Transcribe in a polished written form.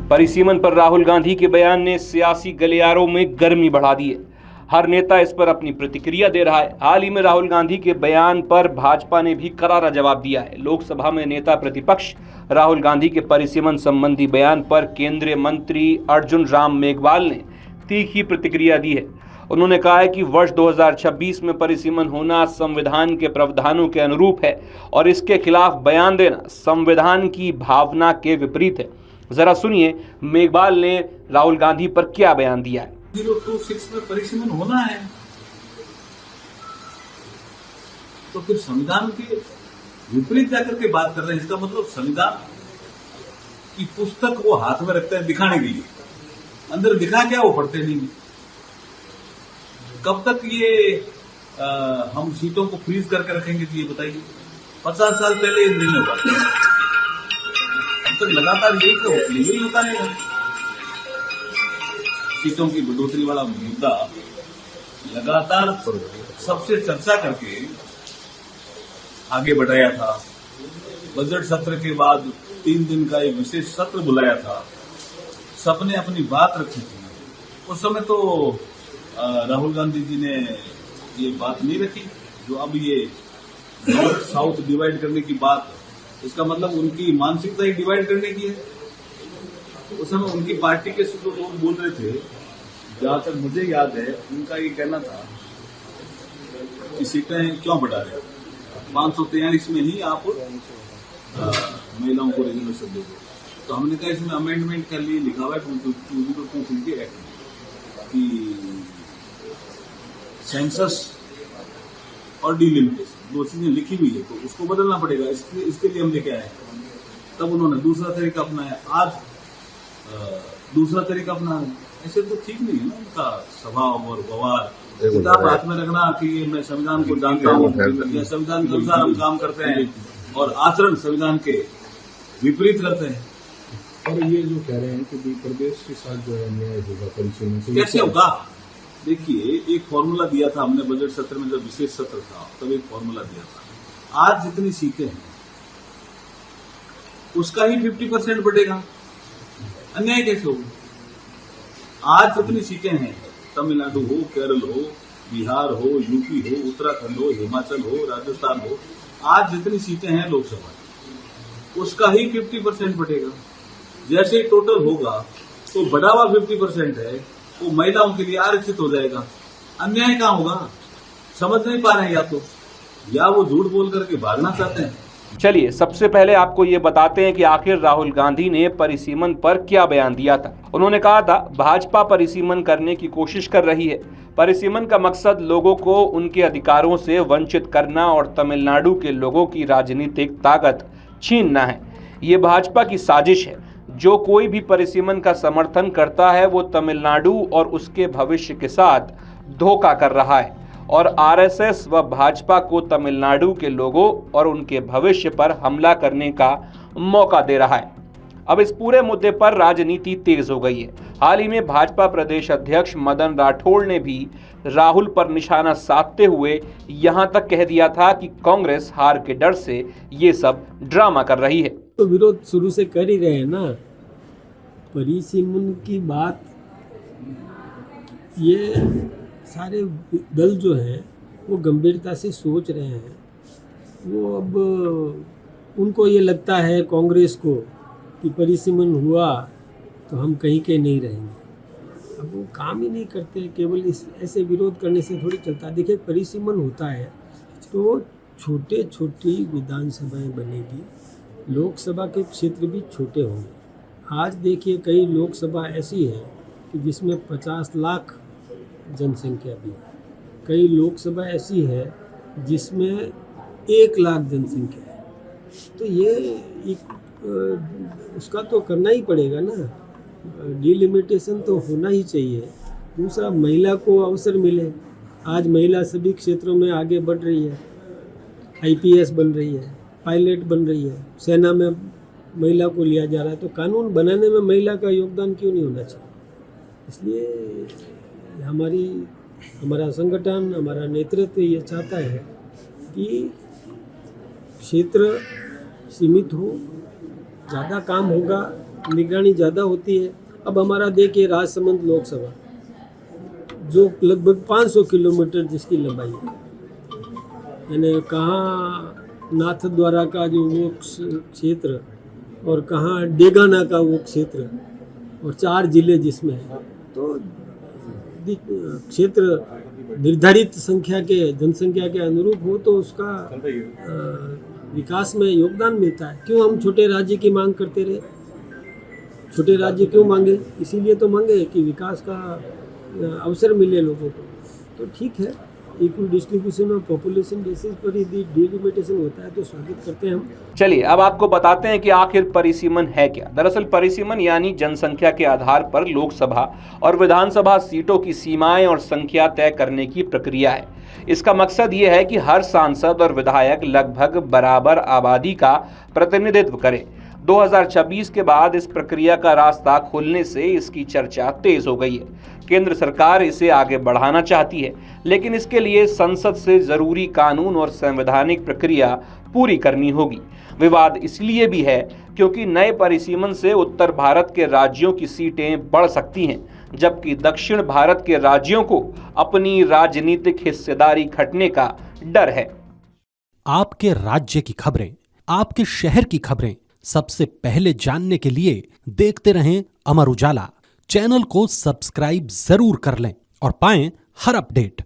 परिसीमन पर राहुल गांधी के बयान ने सियासी गलियारों में गर्मी बढ़ा दी है। हर नेता इस पर अपनी प्रतिक्रिया दे रहा है। हाल ही में राहुल गांधी के बयान पर भाजपा ने भी करारा जवाब दिया है। लोकसभा में नेता प्रतिपक्ष राहुल गांधी के परिसीमन संबंधी बयान पर केंद्रीय मंत्री अर्जुन राम मेघवाल ने तीखी प्रतिक्रिया दी है। उन्होंने कहा है कि वर्ष 2026 में परिसीमन होना संविधान के प्रावधानों के अनुरूप है और इसके खिलाफ बयान देना संविधान की भावना के विपरीत है। जरा सुनिए मेघवाल ने राहुल गांधी पर क्या बयान दिया है। 026 में परिसीमन होना है तो फिर संविधान के विपरीत जाकर के बात कर रहे हैं। इसका मतलब संविधान की पुस्तक वो हाथ में रखते हैं दिखाने के लिए, अंदर दिखा क्या वो पढ़ते नहीं। कब तक ये हम सीटों को फ्रीज करके रखेंगे तो ये बताइए। 50 साल पहले ये निर्णय हुआ, अब तक लगातार यही होता रहेगा। सीटों की बढ़ोतरी वाला मुद्दा लगातार सबसे चर्चा करके आगे बढ़ाया था। बजट सत्र के बाद 3 दिन का एक विशेष सत्र बुलाया था, सबने अपनी बात रखी थी। उस समय तो राहुल गांधी जी ने ये बात नहीं रखी जो अब ये नॉर्थ साउथ डिवाइड करने की बात, इसका मतलब उनकी मानसिकता ही डिवाइड करने की है। उस समय उनकी पार्टी के जो लोग बोल रहे थे, जहां तक मुझे याद है उनका ये कहना था कि सीटें क्यों बढ़ा रहे, 543 में ही आप महिलाओं को रिजर्वेशन दे दो। तो हमने कहा इसमें अमेंडमेंट के लिए लिखा हुआ है 2023 के एक्ट में कि सेंसस और डिलिमिटेशन 2 चीजें लिखी हुई है, तो उसको बदलना पड़ेगा। इसके लिए हम लेके आए। तब उन्होंने दूसरा तरीका अपनाया, आज दूसरा तरीका अपना। ऐसे तो ठीक नहीं है ना उनका स्वभाव और व्यवहार। किताब हाथ में रखना कि ये मैं संविधान को जानता हूँ या संविधान के अनुसार हम काम करते हैं और आचरण संविधान के विपरीत करते हैं। और ये जो कह रहे हैं कि प्रदेश के साथ जो है अन्याय होगा परिसीमन से, कैसे होगा? देखिए, एक फॉर्मूला दिया था हमने बजट सत्र में, जब विशेष सत्र था तब एक फॉर्मूला दिया था। आज जितनी सीटें हैं उसका ही 50% बढ़ेगा। अन्याय कैसे होगा? आज जितनी सीटें हैं, तमिलनाडु हो, केरल हो, बिहार हो, यूपी हो, उत्तराखंड हो, हिमाचल हो, राजस्थान हो, आज जितनी सीटें हैं लोकसभा, उसका ही 50% बढ़ेगा। जैसे ही टोटल होगा तो बढ़ा हुआ 50% है वो महिलाओं के लिए आरक्षित हो जाएगा। अन्याय कहाँ होगा? समझ नहीं पा रहे हैं, या वो झूठ बोल करके भागना चाहते हैं। चलिए सबसे पहले आपको ये बताते हैं कि आखिर राहुल गांधी ने परिसीमन पर क्या बयान दिया था। उन्होंने कहा था भाजपा परिसीमन करने की कोशिश कर रही है। परिसीमन का मकसद लोगों को उनके अधिकारों से वंचित करना और तमिलनाडु के लोगों की राजनीतिक ताकत छीनना है। ये भाजपा की साजिश है। जो कोई भी परिसीमन का समर्थन करता है वो तमिलनाडु और उसके भविष्य के साथ धोखा कर रहा है और आरएसएस व भाजपा को तमिलनाडु के लोगों और उनके भविष्य पर हमला करने का मौका दे रहा है। अब इस पूरे मुद्दे पर राजनीति तेज हो गई है। हाल ही में भाजपा प्रदेश अध्यक्ष मदन राठौड़ ने भी राहुल पर निशाना साधते हुए यहां तक कह दिया था कि कांग्रेस हार के डर से ये सब ड्रामा कर रही है। तो विरोध शुरू से कर ही रहे हैं ना। परिसीमन की बात ये सारे दल जो हैं वो गंभीरता से सोच रहे हैं। वो अब उनको ये लगता है कांग्रेस को कि परिसीमन हुआ तो हम कहीं के नहीं रहेंगे। अब वो काम ही नहीं करते, केवल इस ऐसे विरोध करने से थोड़ी चलता। देखिए, परिसीमन होता है तो छोटे छोटी विधानसभाएं बनेगी, लोकसभा के क्षेत्र भी छोटे होंगे। आज देखिए कई लोकसभा ऐसी है कि जिसमें 50 लाख जनसंख्या भी है, कई लोकसभा ऐसी है जिसमें 1 लाख जनसंख्या है। तो ये एक उसका तो करना ही पड़ेगा ना, डिलिमिटेशन तो होना ही चाहिए। दूसरा, महिला को अवसर मिले। आज महिला सभी क्षेत्रों में आगे बढ़ रही है, आईपीएस बन रही है, पायलट बन रही है, सेना में महिला को लिया जा रहा है। तो कानून बनाने में महिला का योगदान क्यों नहीं होना चाहिए? इसलिए हमारा संगठन, हमारा नेतृत्व ये चाहता है कि क्षेत्र सीमित हो, ज़्यादा काम होगा निगरानी ज़्यादा होती है। अब हमारा देखिए राजसमंद लोकसभा जो लगभग 500 किलोमीटर जिसकी लंबाई है, यानी कहाँ नाथद्वारा का जो वो क्षेत्र और कहाँ डेगाना का वो क्षेत्र और 4 जिले जिसमें है, तो क्षेत्र निर्धारित संख्या के जनसंख्या के अनुरूप हो तो उसका विकास में योगदान मिलता है। क्यों हम छोटे राज्य की मांग करते रहे? छोटे राज्य क्यों मांगे? इसीलिए तो मांगे कि विकास का अवसर मिले लोगों को। तो ठीक है, equal distribution of population basis पर यदि डिलिमिटेशन होता है तो स्वागत करते हैं हम। चलिए अब आपको बताते हैं कि आखिर परिसीमन है क्या। दरअसल परिसीमन यानी जनसंख्या के आधार पर लोकसभा और विधानसभा सीटों की सीमाएं और संख्या तय करने की प्रक्रिया है। इसका मकसद ये है कि हर सांसद और विधायक लगभग बराबर आबादी का प्रतिनिधित्व करे। 2026 के बाद इस प्रक्रिया का रास्ता खुलने से इसकी चर्चा तेज हो गई है। केंद्र सरकार इसे आगे बढ़ाना चाहती है, लेकिन इसके लिए संसद से जरूरी कानून और संवैधानिक प्रक्रिया पूरी करनी होगी। विवाद इसलिए भी है क्योंकि नए परिसीमन से उत्तर भारत के राज्यों की सीटें बढ़ सकती हैं, जबकि दक्षिण भारत के राज्यों को अपनी राजनीतिक हिस्सेदारी घटने का डर है। आपके राज्य की खबरें, आपके शहर की खबरें सबसे पहले जानने के लिए देखते रहें अमर उजाला। चैनल को सब्सक्राइब जरूर कर लें और पाएं हर अपडेट।